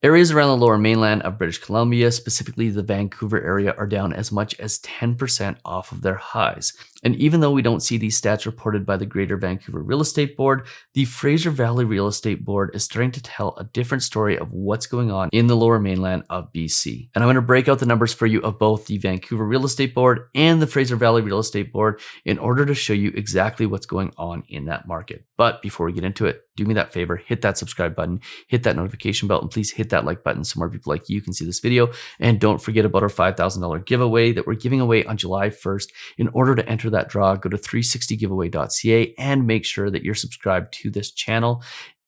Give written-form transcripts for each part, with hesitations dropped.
Areas around the lower mainland of British Columbia, specifically the Vancouver area, are down as much as 10% off of their highs. And even though we don't see these stats reported by the Greater Vancouver Real Estate Board, the Fraser Valley Real Estate Board is starting to tell a different story of what's going on in the lower mainland of BC. And I'm going to break out the numbers for you of both the Vancouver Real Estate Board and the Fraser Valley Real Estate Board in order to show you exactly what's going on in that market. But before we get into it, do me that favor, hit that subscribe button, hit that notification bell, and please hit that like button so more people like you can see this video. And don't forget about our $5,000 giveaway that we're giving away on July 1st. In order to enter that draw, go to 360giveaway.ca and make sure that you're subscribed to this channel.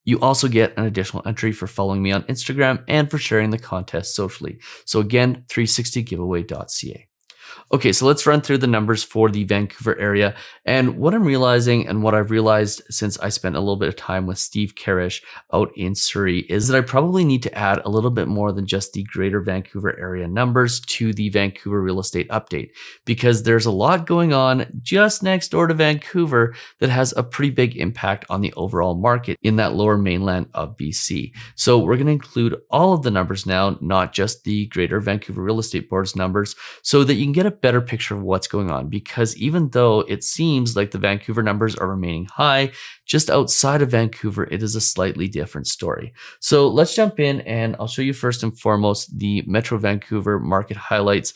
You also get an additional entry for following me on Instagram and for sharing the contest socially. So again, 360giveaway.ca. Okay, so let's run through the numbers for the Vancouver area. And what I'm realizing and what I've realized since I spent a little bit of time with Steve Karish out in Surrey is that I probably need to add a little bit more than just the Greater Vancouver area numbers to the Vancouver real estate update, because there's a lot going on just next door to Vancouver that has a pretty big impact on the overall market in that lower mainland of BC. So we're going to include all of the numbers now, not just the Greater Vancouver Real Estate Board's numbers, so that you can get a better picture of what's going on. Because even though it seems like the Vancouver numbers are remaining high, just outside of Vancouver, it is a slightly different story. So let's jump in and I'll show you first and foremost the Metro Vancouver market highlights.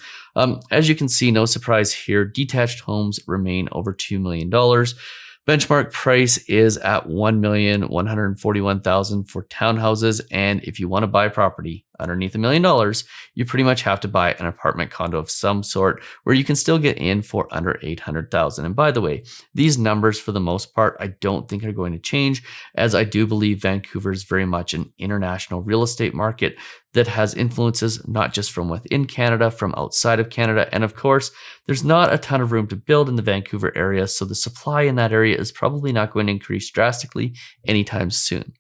As you can see, no surprise here, detached homes remain over $2 million. Benchmark price is at $1,141,000 for townhouses. And if you want to buy property underneath $1 million, you pretty much have to buy an apartment condo of some sort where you can still get in for under $800,000. And by the way, these numbers for the most part, I don't think are going to change, as I do believe Vancouver is very much an international real estate market that has influences not just from within Canada, from outside of Canada. And of course, there's not a ton of room to build in the Vancouver area, so the supply in that area is probably not going to increase drastically anytime soon.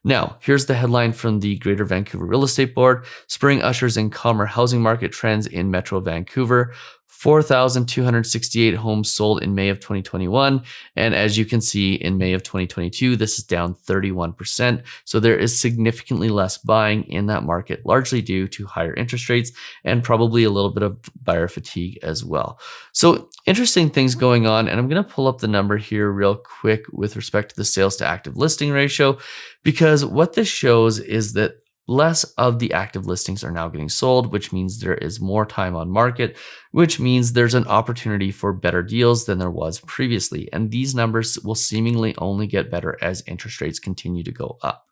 Now, here's the headline from the Greater Vancouver Real Estate Board. Spring ushers in calmer housing market trends in Metro Vancouver. 4,268 homes sold in May of 2021. And as you can see, in May of 2022, this is down 31%. So there is significantly less buying in that market, largely due to higher interest rates and probably a little bit of buyer fatigue as well. So interesting things going on. And I'm going to pull up the number here real quick with respect to the sales to active listing ratio, because what this shows is that less of the active listings are now getting sold, which means there is more time on market, which means there's an opportunity for better deals than there was previously. And these numbers will seemingly only get better as interest rates continue to go up.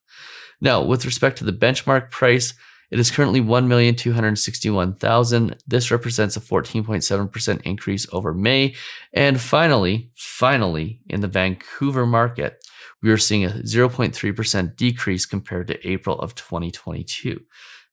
Now, with respect to the benchmark price, it is currently $1,261,000. This represents a 14.7% increase over May. And finally, in the Vancouver market, we are seeing a 0.3% decrease compared to April of 2022.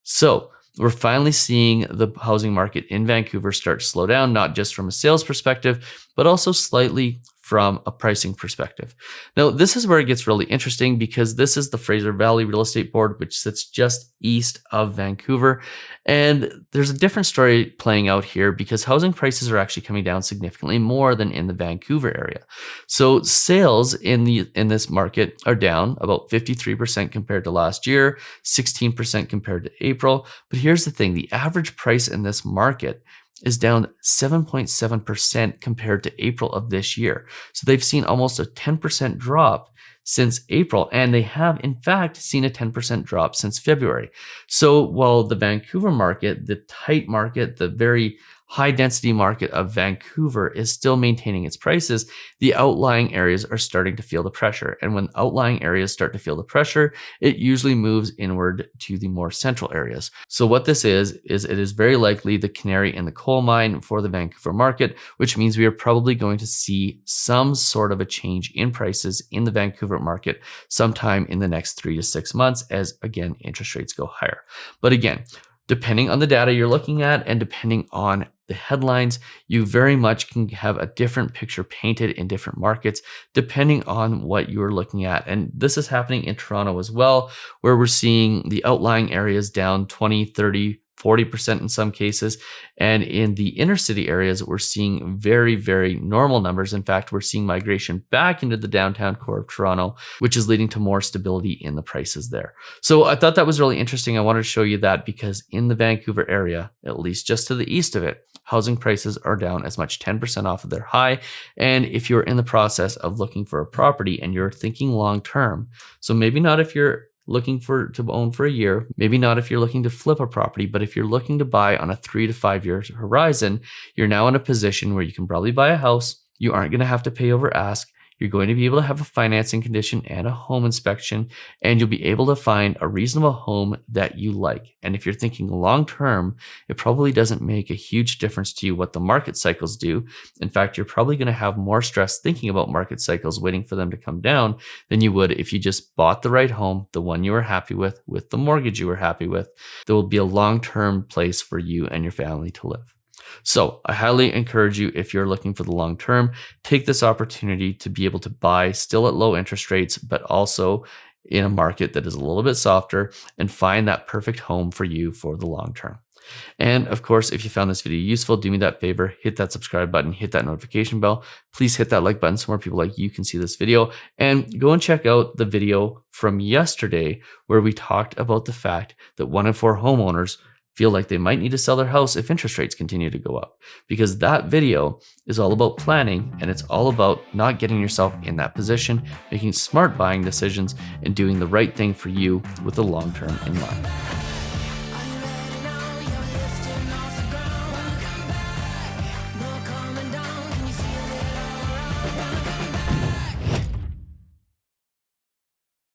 So we're finally seeing the housing market in Vancouver start to slow down, not just from a sales perspective, but also slightly from a pricing perspective. Now, this is where it gets really interesting, because this is the Fraser Valley Real Estate Board, which sits just east of Vancouver. And there's a different story playing out here, because housing prices are actually coming down significantly more than in the Vancouver area. So sales in this market are down about 53% compared to last year, 16% compared to April. But here's the thing, the average price in this market is down 7.7% compared to April of this year. So they've seen almost a 10% drop since April, and they have in fact seen a 10% drop since February. So while the Vancouver market, the tight market, the very high density market of Vancouver is still maintaining its prices, the outlying areas are starting to feel the pressure. And when outlying areas start to feel the pressure, it usually moves inward to the more central areas. So what this is it is very likely the canary in the coal mine for the Vancouver market, which means we are probably going to see some sort of a change in prices in the Vancouver market sometime in the next 3 to 6 months, as again, interest rates go higher. But again, depending on the data you're looking at and depending on the headlines, you very much can have a different picture painted in different markets depending on what you're looking at. And this is happening in Toronto as well, where we're seeing the outlying areas down 20, 30, 40% in some cases. And in the inner city areas, we're seeing very, very normal numbers. In fact, we're seeing migration back into the downtown core of Toronto, which is leading to more stability in the prices there. So I thought that was really interesting. I wanted to show you that because in the Vancouver area, at least just to the east of it, housing prices are down as much 10% off of their high. And if you're in the process of looking for a property and you're thinking long term, so maybe not if you're looking to own for a year, maybe not if you're looking to flip a property, but if you're looking to buy on a 3 to 5 year horizon, you're now in a position where you can probably buy a house. You aren't going to have to pay over ask. You're going to be able to have a financing condition and a home inspection, and you'll be able to find a reasonable home that you like. And if you're thinking long term, it probably doesn't make a huge difference to you what the market cycles do. In fact, you're probably going to have more stress thinking about market cycles, waiting for them to come down, than you would if you just bought the right home, the one you were happy with the mortgage you were happy with. There will be a long-term place for you and your family to live. So I highly encourage you, if you're looking for the long term, take this opportunity to be able to buy still at low interest rates, but also in a market that is a little bit softer, and find that perfect home for you for the long term. And of course, if you found this video useful, do me that favor, hit that subscribe button, hit that notification bell. Please hit that like button so more people like you can see this video, and go and check out the video from yesterday where we talked about the fact that 1 in 4 homeowners feel like they might need to sell their house if interest rates continue to go up, because that video is all about planning, and it's all about not getting yourself in that position, making smart buying decisions, and doing the right thing for you with the long term in mind.